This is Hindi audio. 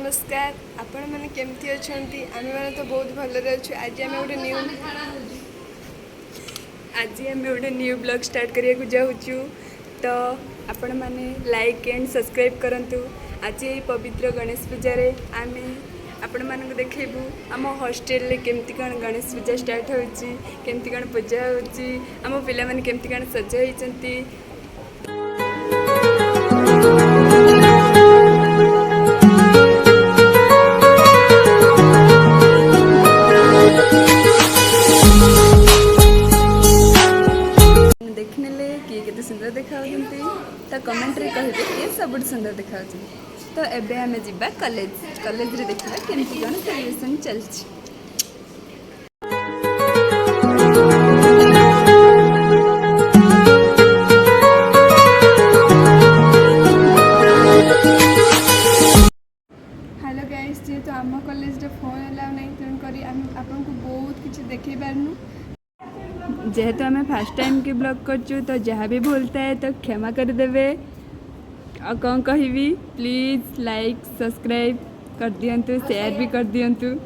नमस्कार आपण मैंने केमती अच्छा आम मैंने तो बहुत भलरे अच्छे आज आम गोटे न्यू ब्लॉग स्टार्ट करने को जाऊँ तो आपण मैंने लाइक एंड सब्सक्राइब करूँ। आज ये पवित्र गणेश पूजा आम आपण मानक देखू आम हॉस्टेल केमती कौन गणेश पूजा स्टार्ट होची केमती कौन पूजा होची आम पिला माने केमती कौन सज होती। देखने किए केते सुंदर देखा तो कमेंट रे कहिबे ये सब सुंदर देखा। तो एबे आमे जिबा कॉलेज रे देखा केमती कौन सेलिब्रेशन चलछि। हेलो गाइस जेहेतु आम कॉलेज रे फोन अलाउ नहीं तेणुक आपन को बहुत किसी देखे पारनु। जेहेतु आम फर्स्ट टाइम की ब्लॉग करचु तो जहाँ भी भूलता है तो क्षमा कर देवे। और कौन कहबी प्लीज़ लाइक सब्सक्राइब कर दियंतु शेयर भी कर दियंतु।